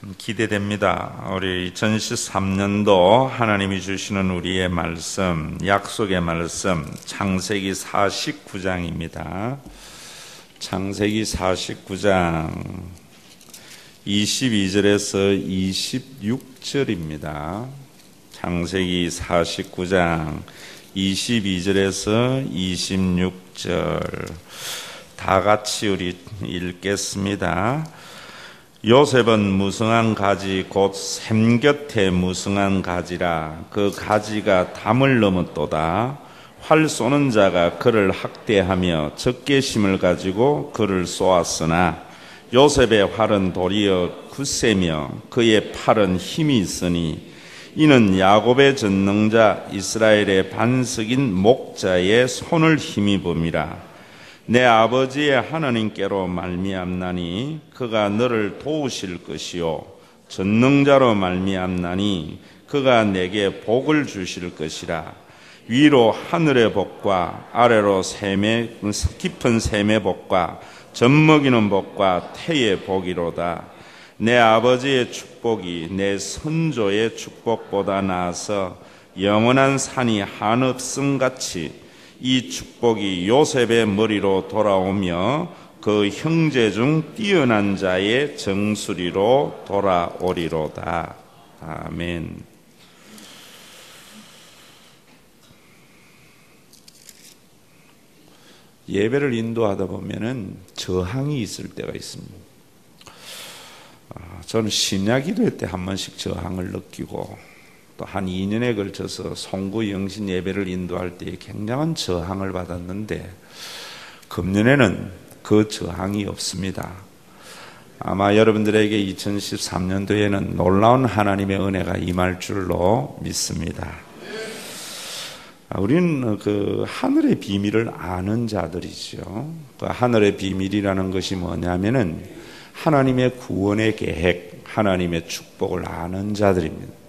참 기대됩니다. 우리 2013년도 하나님이 주시는 우리의 말씀, 약속의 말씀, 창세기 49장입니다. 창세기 49장 22절에서 26절입니다. 창세기 49장 22절에서 26절 다 같이 우리 읽겠습니다. 요셉은 무성한 가지 곧 샘 곁에 무성한 가지라. 그 가지가 담을 넘었도다. 활 쏘는 자가 그를 학대하며 적개심을 가지고 그를 쏘았으나 요셉의 활은 도리어 굳세며 그의 팔은 힘이 있으니 이는 야곱의 전능자 이스라엘의 반석인 목자의 손을 힘입음이라. 내 아버지의 하나님께로 말미암나니 그가 너를 도우실 것이요 전능자로 말미암나니 그가 내게 복을 주실 것이라. 위로 하늘의 복과 아래로 깊은 샘의 복과 젖먹이는 복과 태의 복이로다. 내 아버지의 축복이 내 선조의 축복보다 나아서 영원한 산이 한없음같이 이 축복이 요셉의 머리로 돌아오며 그 형제 중 뛰어난 자의 정수리로 돌아오리로다. 아멘. 예배를 인도하다 보면은 저항이 있을 때가 있습니다. 저는 심야기도회 때 한 번씩 저항을 느끼고 또 한 2년에 걸쳐서 송구 영신 예배를 인도할 때 굉장한 저항을 받았는데 금년에는 그 저항이 없습니다. 아마 여러분들에게 2013년도에는 놀라운 하나님의 은혜가 임할 줄로 믿습니다. 우리는 그 하늘의 비밀을 아는 자들이죠. 그 하늘의 비밀이라는 것이 뭐냐면은 하나님의 구원의 계획, 하나님의 축복을 아는 자들입니다.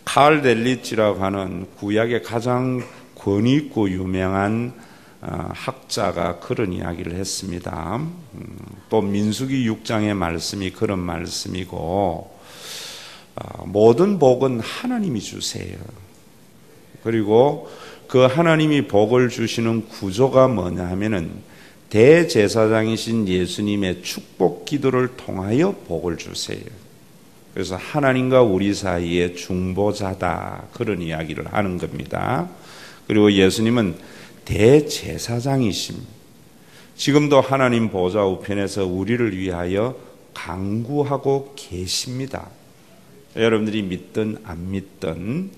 칼 델리치라고 하는 구약의 가장 권위 있고 유명한 학자가 그런 이야기를 했습니다. 또 민수기 6장의 말씀이 그런 말씀이고 모든 복은 하나님이 주세요. 그리고 그 하나님이 복을 주시는 구조가 뭐냐 하면은 대제사장이신 예수님의 축복 기도를 통하여 복을 주세요. 그래서 하나님과 우리 사이의 중보자다, 그런 이야기를 하는 겁니다. 그리고 예수님은 대제사장이십니다. 지금도 하나님 보좌 우편에서 우리를 위하여 간구하고 계십니다. 여러분들이 믿든 안 믿든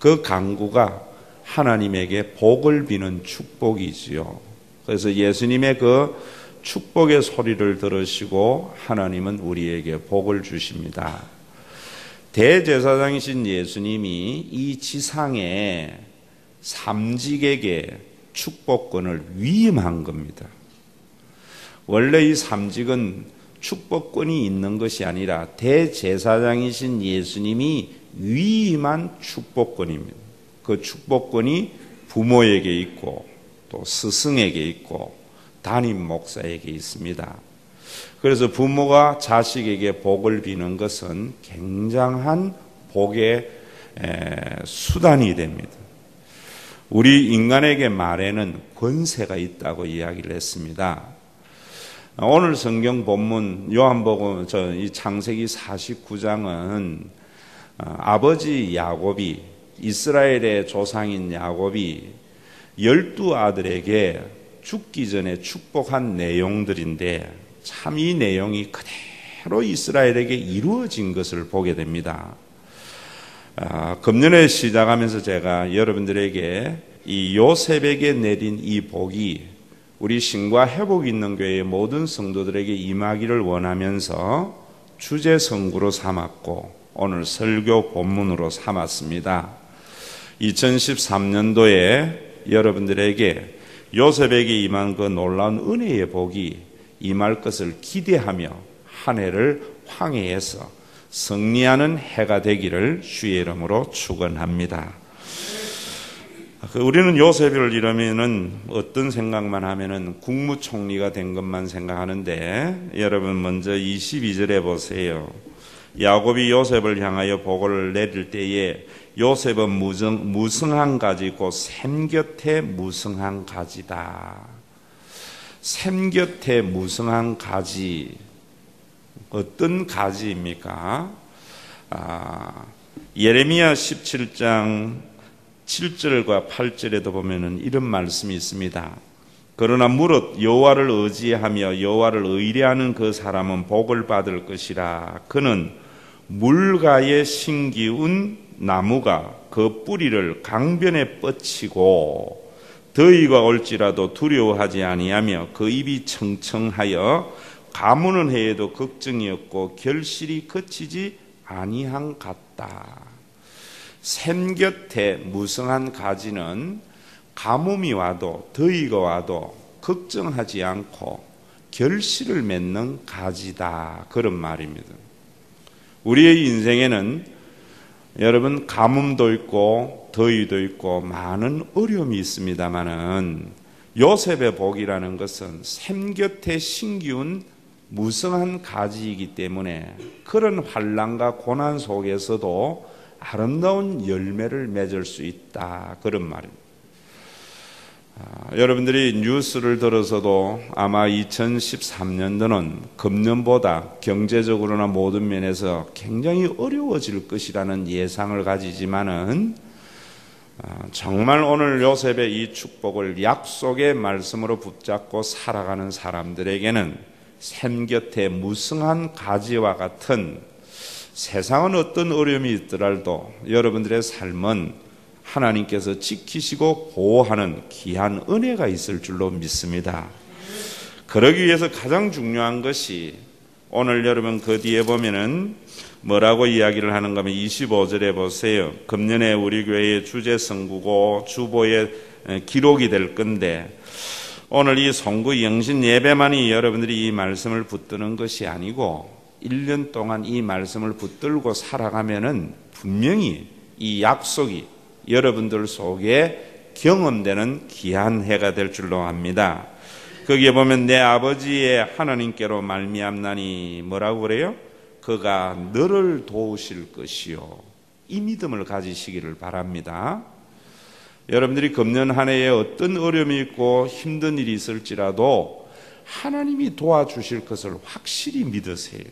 그 간구가 하나님에게 복을 비는 축복이지요. 그래서 예수님의 그 축복의 소리를 들으시고 하나님은 우리에게 복을 주십니다. 대제사장이신 예수님이 이 지상에 삼직에게 축복권을 위임한 겁니다. 원래 이 삼직은 축복권이 있는 것이 아니라 대제사장이신 예수님이 위임한 축복권입니다. 그 축복권이 부모에게 있고 또 스승에게 있고 담임 목사에게 있습니다. 그래서 부모가 자식에게 복을 비는 것은 굉장한 복의 수단이 됩니다. 우리 인간에게 말에는 권세가 있다고 이야기를 했습니다. 오늘 성경 본문 요한복음 이 창세기 49장은 아버지 야곱이, 이스라엘의 조상인 야곱이 12아들에게 죽기 전에 축복한 내용들인데 참 이 내용이 그대로 이스라엘에게 이루어진 것을 보게 됩니다. 금년에 시작하면서 제가 여러분들에게 이 요셉에게 내린 이 복이 우리 신과 회복 있는 교회의 모든 성도들에게 임하기를 원하면서 주제 선구로 삼았고 오늘 설교 본문으로 삼았습니다. 2013년도에 여러분들에게 요셉에게 임한 그 놀라운 은혜의 복이 임할 것을 기대하며 한 해를 황해에서 승리하는 해가 되기를 주의 이름으로 축원합니다. 우리는 요셉을 이러면은 어떤 생각만 하면은 국무총리가 된 것만 생각하는데 여러분 먼저 22절에 보세요. 야곱이 요셉을 향하여 보고를 내릴 때에 요셉은 무성한 가지고 샘 곁에 무성한 가지다. 샘 곁에 무성한 가지. 어떤 가지입니까? 예레미야 17장 7절과 8절에도 보면은 이런 말씀이 있습니다. 그러나 무릇 여호와를 의지하며 여호와를 의뢰하는 그 사람은 복을 받을 것이라. 그는 물가에 심기운 나무가 그 뿌리를 강변에 뻗치고 더위가 올지라도 두려워하지 아니하며 그 입이 청청하여 가무는 해에도 걱정이 없고 결실이 그치지 아니한 같다. 샘 곁에 무성한 가지는 가뭄이 와도 더위가 와도 걱정하지 않고 결실을 맺는 가지다. 그런 말입니다. 우리의 인생에는 여러분 가뭄도 있고 더위도 있고 많은 어려움이 있습니다마는 요셉의 복이라는 것은 샘 곁에 심기운 무성한 가지이기 때문에 그런 환난과 고난 속에서도 아름다운 열매를 맺을 수 있다. 그런 말입니다. 여러분들이 뉴스를 들어서도 아마 2013년도는 금년보다 경제적으로나 모든 면에서 굉장히 어려워질 것이라는 예상을 가지지만은 정말 오늘 요셉의 이 축복을 약속의 말씀으로 붙잡고 살아가는 사람들에게는 샘 곁에 무성한 가지와 같은 세상은 어떤 어려움이 있더라도 여러분들의 삶은 하나님께서 지키시고 보호하는 귀한 은혜가 있을 줄로 믿습니다. 그러기 위해서 가장 중요한 것이 오늘 여러분 그 뒤에 보면은 뭐라고 이야기를 하는가 하면 25절에 보세요. 금년에 우리 교회의 주제 성구고 주보에 기록이 될 건데 오늘 이 성구 영신 예배만이 여러분들이 이 말씀을 붙드는 것이 아니고 1년 동안 이 말씀을 붙들고 살아가면은 분명히 이 약속이 여러분들 속에 경험되는 귀한 해가 될 줄로 압니다. 거기에 보면 내 아버지의 하나님께로 말미암나니 뭐라고 그래요? 그가 너를 도우실 것이요. 이 믿음을 가지시기를 바랍니다. 여러분들이 금년 한 해에 어떤 어려움이 있고 힘든 일이 있을지라도 하나님이 도와주실 것을 확실히 믿으세요.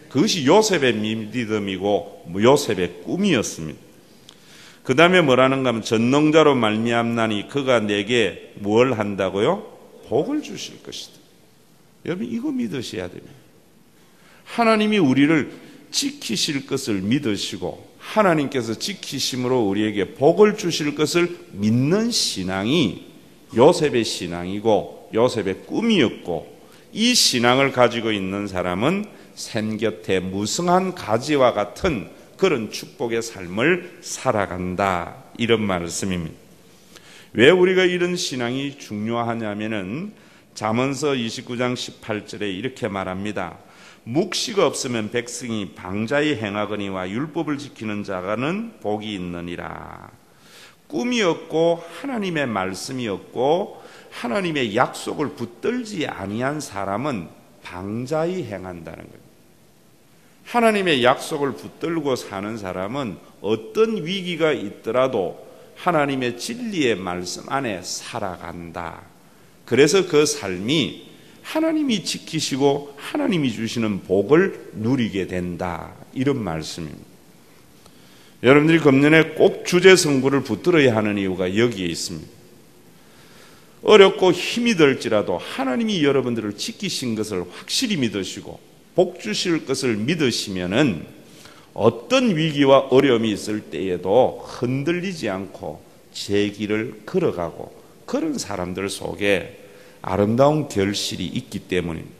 그것이 요셉의 믿음이고 요셉의 꿈이었습니다. 그 다음에 뭐라는가 하면 전능자로 말미암나니 그가 내게 뭘 한다고요? 복을 주실 것이다. 여러분 이거 믿으셔야 됩니다. 하나님이 우리를 지키실 것을 믿으시고 하나님께서 지키심으로 우리에게 복을 주실 것을 믿는 신앙이 요셉의 신앙이고 요셉의 꿈이었고 이 신앙을 가지고 있는 사람은 샘 곁에 무성한 가지와 같은 그런 축복의 삶을 살아간다. 이런 말씀입니다. 왜 우리가 이런 신앙이 중요하냐면은 잠언서 29장 18절에 이렇게 말합니다. 묵시가 없으면 백성이 방자히 행하거니와 율법을 지키는 자가는 복이 있느니라. 꿈이 없고 하나님의 말씀이 없고 하나님의 약속을 붙들지 아니한 사람은 방자히 행한다는 거예요. 하나님의 약속을 붙들고 사는 사람은 어떤 위기가 있더라도 하나님의 진리의 말씀 안에 살아간다. 그래서 그 삶이 하나님이 지키시고 하나님이 주시는 복을 누리게 된다. 이런 말씀입니다. 여러분들이 금년에 꼭 주제 성구를 붙들어야 하는 이유가 여기에 있습니다. 어렵고 힘이 들지라도 하나님이 여러분들을 지키신 것을 확실히 믿으시고 복 주실 것을 믿으시면은 어떤 위기와 어려움이 있을 때에도 흔들리지 않고 제 길을 걸어가고 그런 사람들 속에 아름다운 결실이 있기 때문입니다.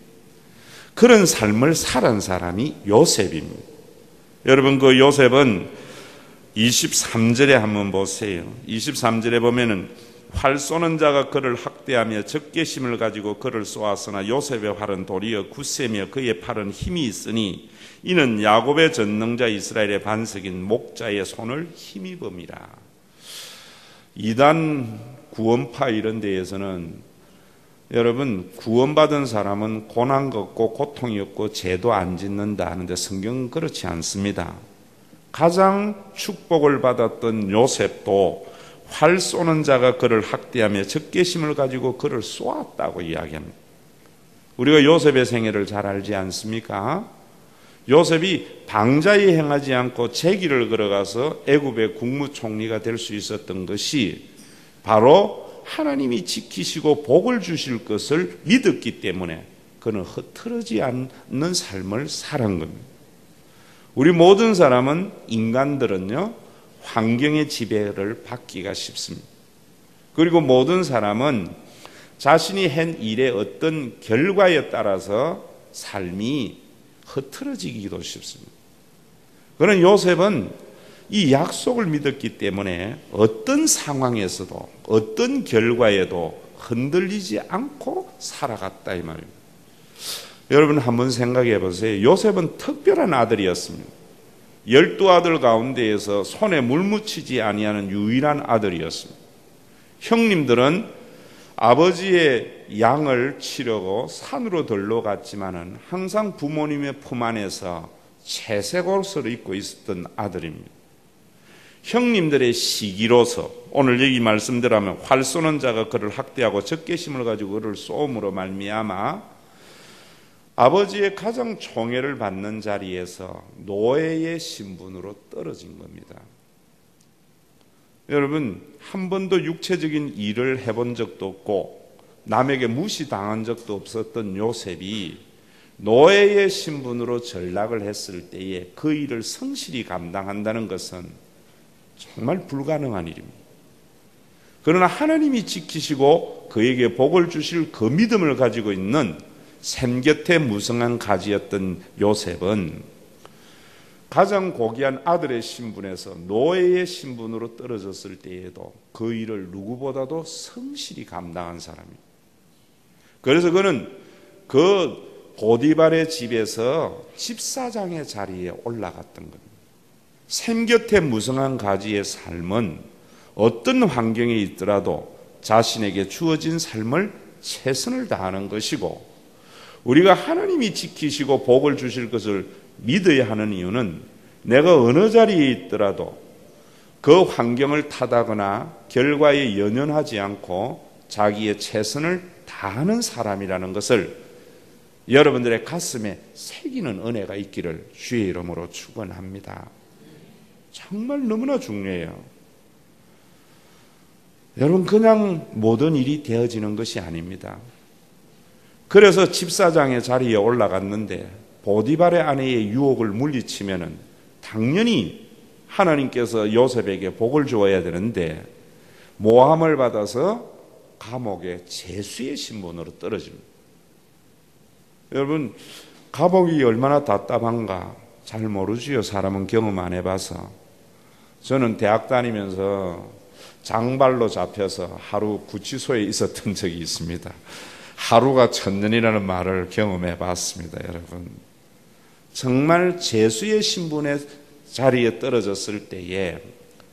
그런 삶을 살은 사람이 요셉입니다. 여러분 그 요셉은 23절에 한번 보세요. 23절에 보면은 활 쏘는 자가 그를 학대하며 적개심을 가지고 그를 쏘았으나 요셉의 활은 도리어 굳세며 그의 팔은 힘이 있으니 이는 야곱의 전능자 이스라엘의 반석인 목자의 손을 힘입음이라. 이단 구원파 이런 데에서는 여러분, 구원받은 사람은 고난도 없고 고통이 없고 죄도 안 짓는다 하는데 성경은 그렇지 않습니다. 가장 축복을 받았던 요셉도 활 쏘는 자가 그를 학대하며 적개심을 가지고 그를 쏘았다고 이야기합니다. 우리가 요셉의 생애를 잘 알지 않습니까? 요셉이 방자에 행하지 않고 제 길을 걸어가서 애굽의 국무총리가 될 수 있었던 것이 바로 하나님이 지키시고 복을 주실 것을 믿었기 때문에 그는 흐트러지 않는 삶을 살은 겁니다. 우리 모든 사람은, 인간들은요, 환경의 지배를 받기가 쉽습니다. 그리고 모든 사람은 자신이 한 일의 어떤 결과에 따라서 삶이 흐트러지기도 쉽습니다. 그러나 요셉은 이 약속을 믿었기 때문에 어떤 상황에서도 어떤 결과에도 흔들리지 않고 살아갔다 이 말입니다. 여러분 한번 생각해 보세요. 요셉은 특별한 아들이었습니다. 12아들 가운데에서 손에 물 묻히지 아니하는 유일한 아들이었습니다. 형님들은 아버지의 양을 치려고 산으로 들러 갔지만은 항상 부모님의 품 안에서 채색 옷을 입고 있었던 아들입니다. 형님들의 시기로서 오늘 여기 말씀대로하면 활 쏘는 자가 그를 학대하고 적개심을 가지고 그를 쏘음으로 말미암아 아버지의 가장 총애를 받는 자리에서 노예의 신분으로 떨어진 겁니다. 여러분, 한 번도 육체적인 일을 해본 적도 없고 남에게 무시당한 적도 없었던 요셉이 노예의 신분으로 전락을 했을 때에 그 일을 성실히 감당한다는 것은 정말 불가능한 일입니다. 그러나 하나님이 지키시고 그에게 복을 주실 그 믿음을 가지고 있는 샘 곁에 무성한 가지였던 요셉은 가장 고귀한 아들의 신분에서 노예의 신분으로 떨어졌을 때에도 그 일을 누구보다도 성실히 감당한 사람입니다. 그래서 그는 그 보디발의 집에서 집사장의 자리에 올라갔던 겁니다. 샘 곁에 무성한 가지의 삶은 어떤 환경에 있더라도 자신에게 주어진 삶을 최선을 다하는 것이고, 우리가 하나님이 지키시고 복을 주실 것을 믿어야 하는 이유는 내가 어느 자리에 있더라도 그 환경을 탓하거나 결과에 연연하지 않고 자기의 최선을 다하는 사람이라는 것을 여러분들의 가슴에 새기는 은혜가 있기를 주의 이름으로 축원합니다. 정말 너무나 중요해요. 여러분, 그냥 모든 일이 되어지는 것이 아닙니다. 그래서 집사장의 자리에 올라갔는데 보디발의 아내의 유혹을 물리치면은 당연히 하나님께서 요셉에게 복을 주어야 되는데 모함을 받아서 감옥에 죄수의 신분으로 떨어집니다. 여러분, 감옥이 얼마나 답답한가 잘 모르지요. 사람은 경험 안 해봐서. 저는 대학 다니면서 장발로 잡혀서 하루 구치소에 있었던 적이 있습니다. 하루가 천년이라는 말을 경험해 봤습니다. 여러분, 정말 죄수의 신분의 자리에 떨어졌을 때에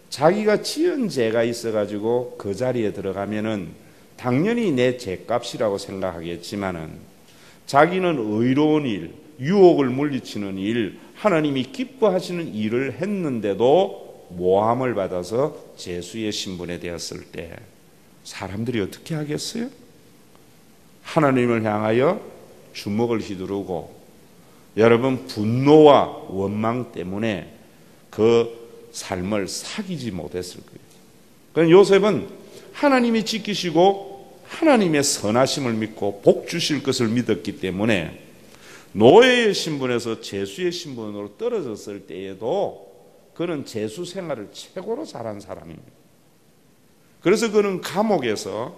자기가 지은 죄가 있어가지고 그 자리에 들어가면은 당연히 내 죄값이라고 생각하겠지만은 자기는 의로운 일, 유혹을 물리치는 일, 하나님이 기뻐하시는 일을 했는데도 모함을 받아서 죄수의 신분에 되었을 때 사람들이 어떻게 하겠어요? 하나님을 향하여 주먹을 휘두르고, 여러분, 분노와 원망 때문에 그 삶을 사귀지 못했을 거예요. 그러니까 요셉은 하나님이 지키시고 하나님의 선하심을 믿고 복 주실 것을 믿었기 때문에 노예의 신분에서 죄수의 신분으로 떨어졌을 때에도 그는 죄수 생활을 최고로 잘한 사람입니다. 그래서 그는 감옥에서,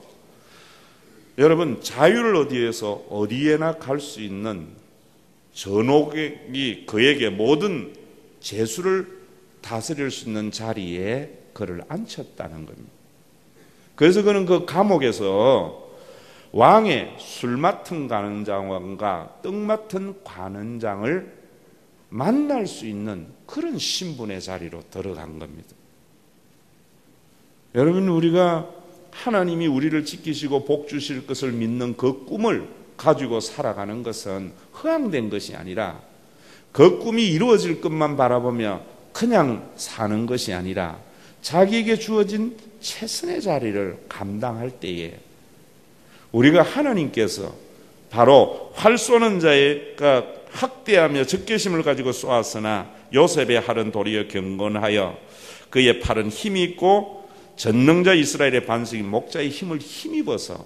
여러분, 자유를 어디에서 어디에나 갈 수 있는 전옥이 그에게 모든 죄수를 다스릴 수 있는 자리에 그를 앉혔다는 겁니다. 그래서 그는 그 감옥에서 왕의 술 맡은 관원장과 떡 맡은 관원장을 만날 수 있는 그런 신분의 자리로 들어간 겁니다. 여러분, 우리가 하나님이 우리를 지키시고 복 주실 것을 믿는 그 꿈을 가지고 살아가는 것은 허황된 것이 아니라 그 꿈이 이루어질 것만 바라보며 그냥 사는 것이 아니라 자기에게 주어진 최선의 자리를 감당할 때에 우리가 하나님께서 바로 활 쏘는 자가 학대하며 적개심을 가지고 쏘았으나 요셉의 활은 도리어 경건하여 그의 팔은 힘이 있고 전능자 이스라엘의 반석인 목자의 힘을 힘입어서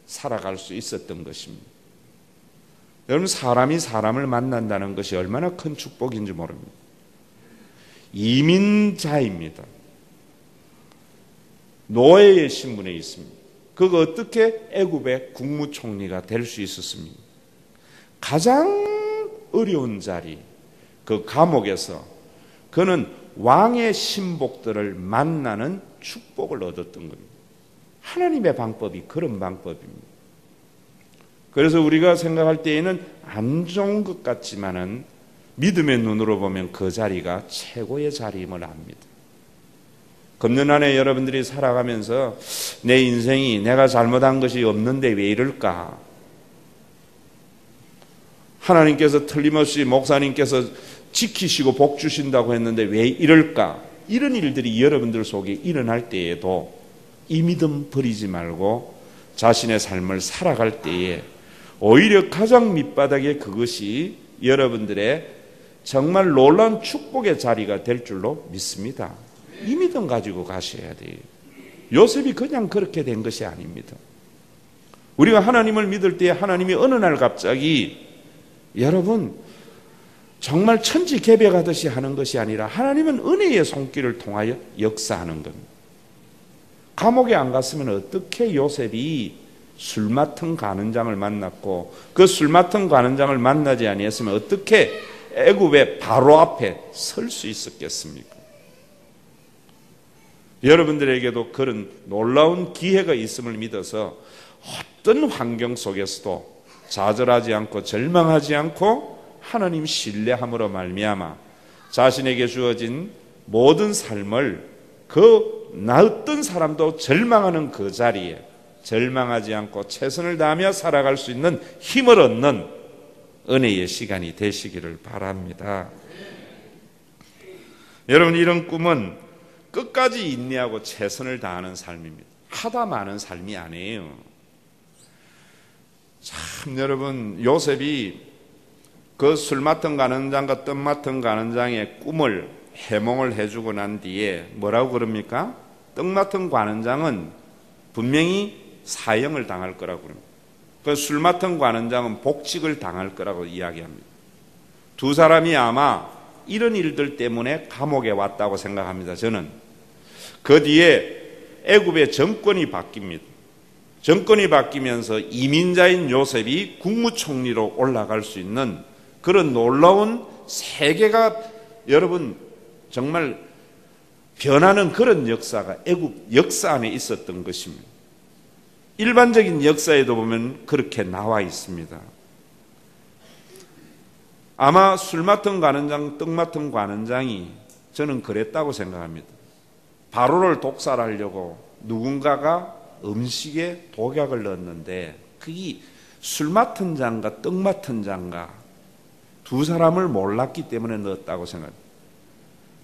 살아갈 수 있었던 것입니다. 여러분, 사람이 사람을 만난다는 것이 얼마나 큰 축복인지 모릅니다. 이민자입니다. 노예의 신분에 있습니다. 그가 어떻게 애굽의 국무총리가 될 수 있었습니까? 가장 어려운 자리, 그 감옥에서 그는 왕의 신복들을 만나는 축복을 얻었던 겁니다. 하나님의 방법이 그런 방법입니다. 그래서 우리가 생각할 때에는 안 좋은 것 같지만은 믿음의 눈으로 보면 그 자리가 최고의 자리임을 압니다. 금년 안에 여러분들이 살아가면서 내 인생이 내가 잘못한 것이 없는데 왜 이럴까? 하나님께서 틀림없이 목사님께서 지키시고 복 주신다고 했는데 왜 이럴까? 이런 일들이 여러분들 속에 일어날 때에도 이 믿음 버리지 말고 자신의 삶을 살아갈 때에 오히려 가장 밑바닥에 그것이 여러분들의 정말 놀라운 축복의 자리가 될 줄로 믿습니다. 이 믿음 가지고 가셔야 돼요. 요셉이 그냥 그렇게 된 것이 아닙니다. 우리가 하나님을 믿을 때 하나님이 어느 날 갑자기 여러분 정말 천지개벽하듯이 하는 것이 아니라 하나님은 은혜의 손길을 통하여 역사하는 겁니다. 감옥에 안 갔으면 어떻게 요셉이 술 맡은 관원장을 만났고 그 술 맡은 관원장을 만나지 아니했으면 어떻게 애굽의 바로 앞에 설 수 있었겠습니까? 여러분들에게도 그런 놀라운 기회가 있음을 믿어서 어떤 환경 속에서도 좌절하지 않고 절망하지 않고 하나님 신뢰함으로 말미암아 자신에게 주어진 모든 삶을 나 어떤 사람도 절망하는 그 자리에 절망하지 않고 최선을 다하며 살아갈 수 있는 힘을 얻는 은혜의 시간이 되시기를 바랍니다. 여러분, 이런 꿈은 끝까지 인내하고 최선을 다하는 삶입니다. 하다 마는 삶이 아니에요. 참 여러분, 요셉이 그 술 맡은 관원장과 떡 맡은 관원장의 꿈을 해몽을 해주고 난 뒤에 뭐라고 그럽니까? 떡 맡은 관원장은 분명히 사형을 당할 거라고 그럽니다. 그 술 맡은 관원장은 복직을 당할 거라고 이야기합니다. 두 사람이 아마 이런 일들 때문에 감옥에 왔다고 생각합니다. 저는 그 뒤에 애굽의 정권이 바뀝니다. 정권이 바뀌면서 이민자인 요셉이 국무총리로 올라갈 수 있는 그런 놀라운 세계가 여러분 정말 변하는 그런 역사가 애굽 역사 안에 있었던 것입니다. 일반적인 역사에도 보면 그렇게 나와 있습니다. 아마 술 맡은 관원장, 떡 맡은 관원장이 저는 그랬다고 생각합니다. 바로를 독살하려고 누군가가 음식에 독약을 넣었는데 그게 술 맡은 장과 떡 맡은 장과 두 사람을 몰랐기 때문에 넣었다고 생각합니다.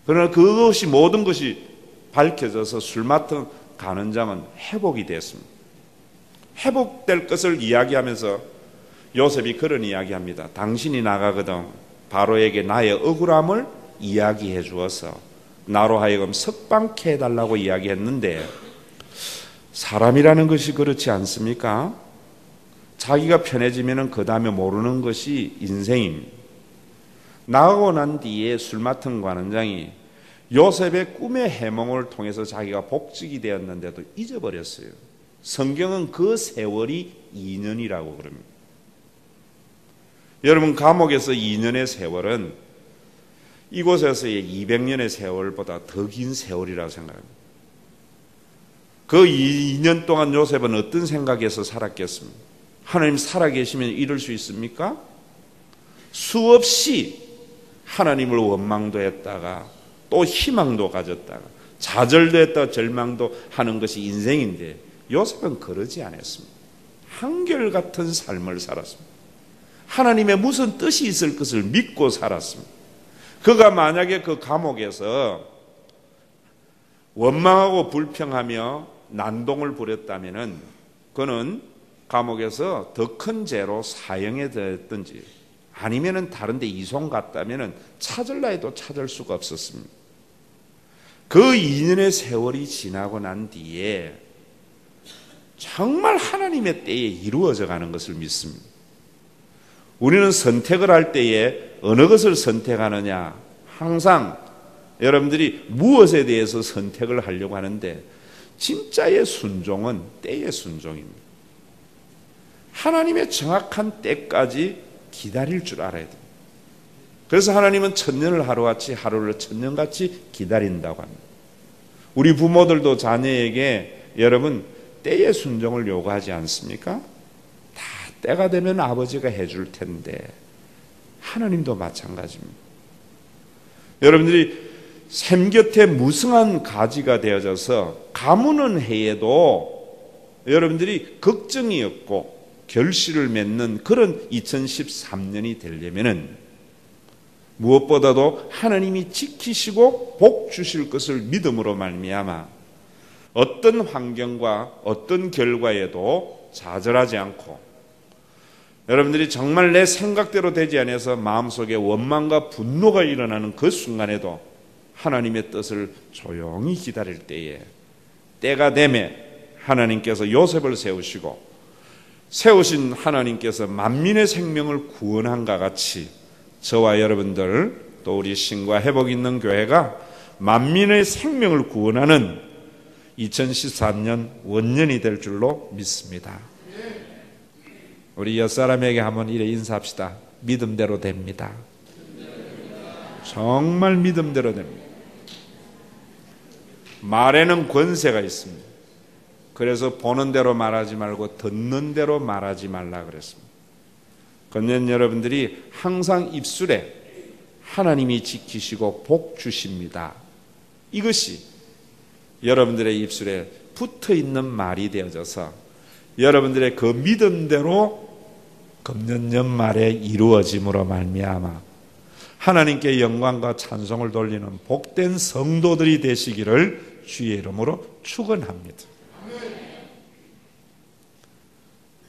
그러나 그것이 모든 것이 밝혀져서 술 맡은 관원장은 회복이 됐습니다. 회복될 것을 이야기하면서 요셉이 그런 이야기합니다. 당신이 나가거든 바로에게 나의 억울함을 이야기해 주어서 나로 하여금 석방케 해달라고 이야기했는데 사람이라는 것이 그렇지 않습니까? 자기가 편해지면 그 다음에 모르는 것이 인생입니다. 나가고 난 뒤에 술 맡은 관원장이 요셉의 꿈의 해몽을 통해서 자기가 복직이 되었는데도 잊어버렸어요. 성경은 그 세월이 2년이라고 그럽니다. 여러분, 감옥에서 2년의 세월은 이곳에서의 200년의 세월보다 더 긴 세월이라고 생각합니다. 그 2년 동안 요셉은 어떤 생각에서 살았겠습니까? 하나님 살아계시면 이룰 수 있습니까? 수없이 하나님을 원망도 했다가 또 희망도 가졌다가 좌절도 했다가 절망도 하는 것이 인생인데 요셉은 그러지 않았습니다. 한결같은 삶을 살았습니다. 하나님의 무슨 뜻이 있을 것을 믿고 살았습니다. 그가 만약에 그 감옥에서 원망하고 불평하며 난동을 부렸다면 그는 감옥에서 더 큰 죄로 사형에 됐든지 아니면 다른 데 이송 갔다면 찾을라 해도 찾을 수가 없었습니다. 그 2년의 세월이 지나고 난 뒤에 정말 하나님의 때에 이루어져 가는 것을 믿습니다. 우리는 선택을 할 때에 어느 것을 선택하느냐, 항상 여러분들이 무엇에 대해서 선택을 하려고 하는데 진짜의 순종은 때의 순종입니다. 하나님의 정확한 때까지 기다릴 줄 알아야 됩니다. 그래서 하나님은 천년을 하루같이 하루를 천년같이 기다린다고 합니다. 우리 부모들도 자녀에게 여러분 때의 순종을 요구하지 않습니까? 다 때가 되면 아버지가 해줄 텐데 하나님도 마찬가지입니다. 여러분들이 샘 곁에 무성한 가지가 되어져서 가무는 해에도 여러분들이 걱정이 없고 결실을 맺는 그런 2013년이 되려면은 무엇보다도 하나님이 지키시고 복 주실 것을 믿음으로 말미암아 어떤 환경과 어떤 결과에도 좌절하지 않고 여러분들이 정말 내 생각대로 되지 않아서 마음속에 원망과 분노가 일어나는 그 순간에도 하나님의 뜻을 조용히 기다릴 때에 때가 되매 하나님께서 요셉을 세우시고 세우신 하나님께서 만민의 생명을 구원한과 같이 저와 여러분들 또 우리 신과 회복 있는 교회가 만민의 생명을 구원하는 2013년 원년이 될 줄로 믿습니다. 우리 옆사람에게 한번 이래 인사합시다. 믿음대로 됩니다. 정말 믿음대로 됩니다. 말에는 권세가 있습니다. 그래서 보는 대로 말하지 말고 듣는 대로 말하지 말라 그랬습니다. 그러면 여러분들이 항상 입술에 하나님이 지키시고 복 주십니다. 이것이 여러분들의 입술에 붙어 있는 말이 되어져서 여러분들의 그 믿음대로 금년 연말에 이루어짐으로 말미암아 하나님께 영광과 찬송을 돌리는 복된 성도들이 되시기를 주의 이름으로 축원합니다.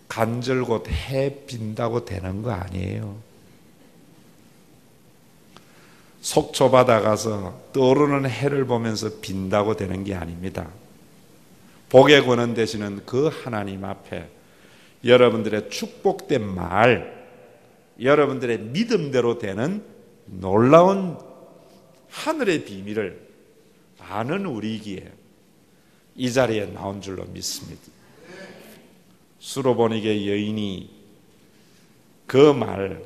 간절곶 해 빈다고 되는 거 아니에요. 속초 바다 가서 떠오르는 해를 보면서 빈다고 되는 게 아닙니다. 복의 권한 되시는 그 하나님 앞에 여러분들의 축복된 말, 여러분들의 믿음대로 되는 놀라운 하늘의 비밀을 아는 우리이기에 이 자리에 나온 줄로 믿습니다. 수로보니게 여인이 그 말,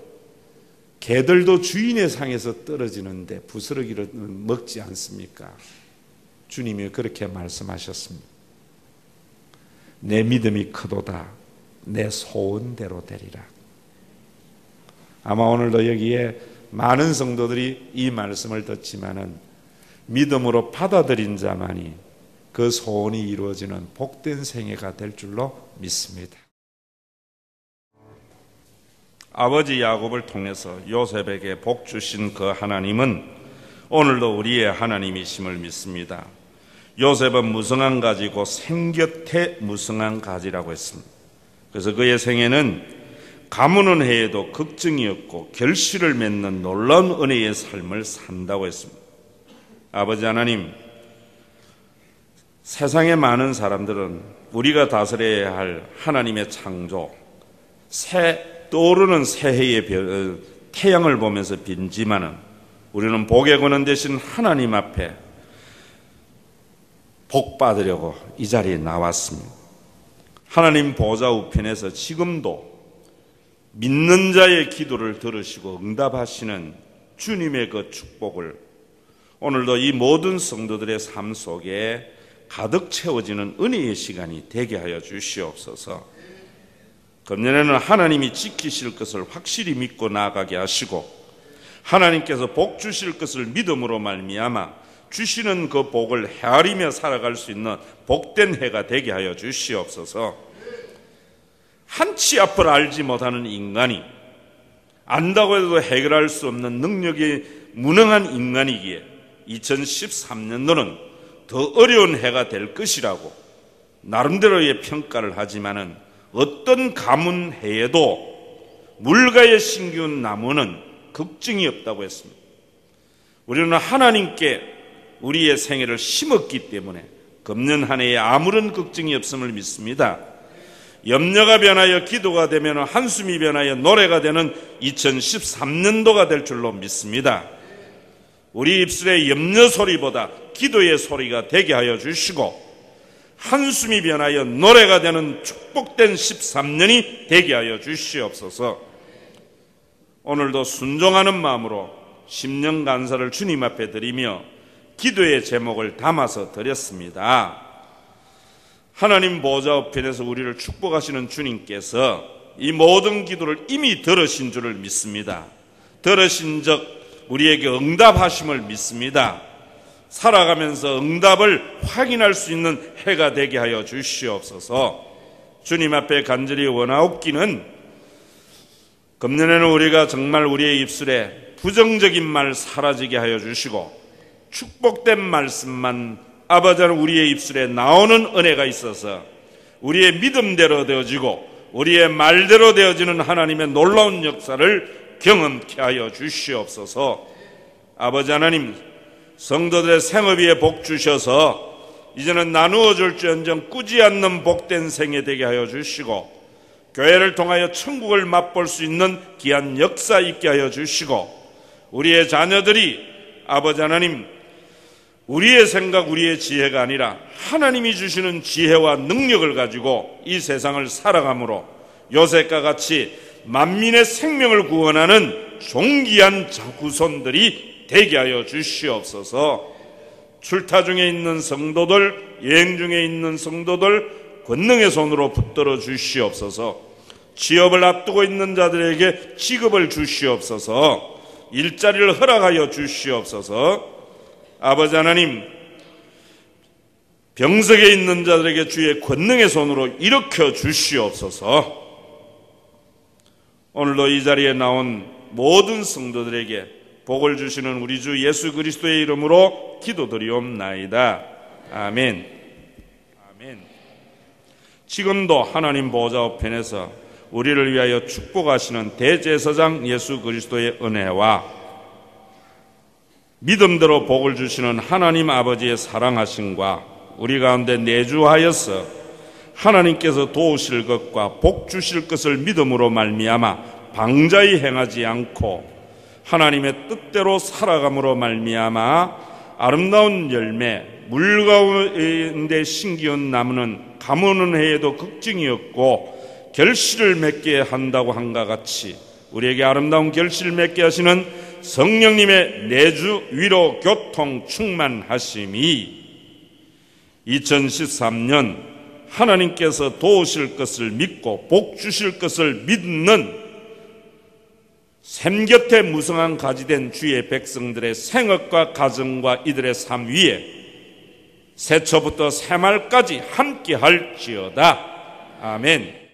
개들도 주인의 상에서 떨어지는데 부스러기를 먹지 않습니까? 주님이 그렇게 말씀하셨습니다. 내 믿음이 크도다. 내 소원대로 되리라. 아마 오늘도 여기에 많은 성도들이 이 말씀을 듣지만은 믿음으로 받아들인 자만이 그 소원이 이루어지는 복된 생애가 될 줄로 믿습니다. 아버지 야곱을 통해서 요셉에게 복 주신 그 하나님은 오늘도 우리의 하나님이심을 믿습니다. 요셉은 무성한 가지고 생곁에 무성한 가지라고 했습니다. 그래서 그의 생애는 가무는 해에도 걱정이 없고 결실을 맺는 놀라운 은혜의 삶을 산다고 했습니다. 아버지 하나님, 세상의 많은 사람들은 우리가 다스려야 할 하나님의 창조, 떠오르는 새해의 태양을 보면서 빈지만은 우리는 복의 권한 되신 하나님 앞에 복 받으려고 이 자리에 나왔습니다. 하나님 보좌 우편에서 지금도 믿는 자의 기도를 들으시고 응답하시는 주님의 그 축복을 오늘도 이 모든 성도들의 삶 속에 가득 채워지는 은혜의 시간이 되게 하여 주시옵소서. 금년에는 하나님이 지키실 것을 확실히 믿고 나아가게 하시고 하나님께서 복 주실 것을 믿음으로 말미암아 주시는 그 복을 헤아리며 살아갈 수 있는 복된 해가 되게 하여 주시옵소서. 한치 앞을 알지 못하는 인간이, 안다고 해도 해결할 수 없는 능력이 무능한 인간이기에 2013년도는 더 어려운 해가 될 것이라고 나름대로의 평가를 하지만은, 어떤 가문 해에도 물가에 심기운 나무는 걱정이 없다고 했습니다. 우리는 하나님께 우리의 생애를 심었기 때문에 금년 한 해에 아무런 걱정이 없음을 믿습니다. 염려가 변하여 기도가 되면 한숨이 변하여 노래가 되는 2013년도가 될 줄로 믿습니다. 우리 입술의 염려 소리보다 기도의 소리가 되게 하여 주시고, 한숨이 변하여 노래가 되는 축복된 13년이 되게 하여 주시옵소서. 오늘도 순종하는 마음으로 심령 간사를 주님 앞에 드리며 기도의 제목을 담아서 드렸습니다. 하나님 보좌 우편에서 우리를 축복하시는 주님께서 이 모든 기도를 이미 들으신 줄을 믿습니다. 들으신 적 우리에게 응답하심을 믿습니다. 살아가면서 응답을 확인할 수 있는 해가 되게 하여 주시옵소서. 주님 앞에 간절히 원하옵기는, 금년에는 우리가 정말 우리의 입술에 부정적인 말 사라지게 하여 주시고, 축복된 말씀만 아버지 하나님 우리의 입술에 나오는 은혜가 있어서 우리의 믿음대로 되어지고 우리의 말대로 되어지는 하나님의 놀라운 역사를 경험케 하여 주시옵소서. 아버지 하나님, 성도들의 생업 위에 복 주셔서 이제는 나누어 줄지언정 꾸지 않는 복된 생애 되게 하여 주시고, 교회를 통하여 천국을 맛볼 수 있는 귀한 역사 있게 하여 주시고, 우리의 자녀들이 아버지 하나님, 우리의 생각, 우리의 지혜가 아니라 하나님이 주시는 지혜와 능력을 가지고 이 세상을 살아감으로 요셉과 같이 만민의 생명을 구원하는 존귀한 후손들이 되게 하여 주시옵소서. 출타 중에 있는 성도들, 여행 중에 있는 성도들 권능의 손으로 붙들어 주시옵소서. 취업을 앞두고 있는 자들에게 직업을 주시옵소서. 일자리를 허락하여 주시옵소서. 아버지 하나님, 병석에 있는 자들에게 주의 권능의 손으로 일으켜 주시옵소서. 오늘도 이 자리에 나온 모든 성도들에게 복을 주시는 우리 주 예수 그리스도의 이름으로 기도드리옵나이다. 아멘. 아멘. 지금도 하나님 보좌 우편에서 우리를 위하여 축복하시는 대제사장 예수 그리스도의 은혜와 믿음대로 복을 주시는 하나님 아버지의 사랑하심과 우리 가운데 내주하여서 하나님께서 도우실 것과 복 주실 것을 믿음으로 말미암아 방자히 행하지 않고 하나님의 뜻대로 살아감으로 말미암아 아름다운 열매, 물 가운데 심기운 나무는 가무는 해에도 걱정이 없고 결실을 맺게 한다고 한과 같이 우리에게 아름다운 결실을 맺게 하시는 성령님의 내주, 위로, 교통, 충만하심이 2013년 하나님께서 도우실 것을 믿고 복 주실 것을 믿는 샘 곁에 무성한 가지된 주의 백성들의 생업과 가정과 이들의 삶 위에 새초부터 새말까지 함께 할지어다. 아멘.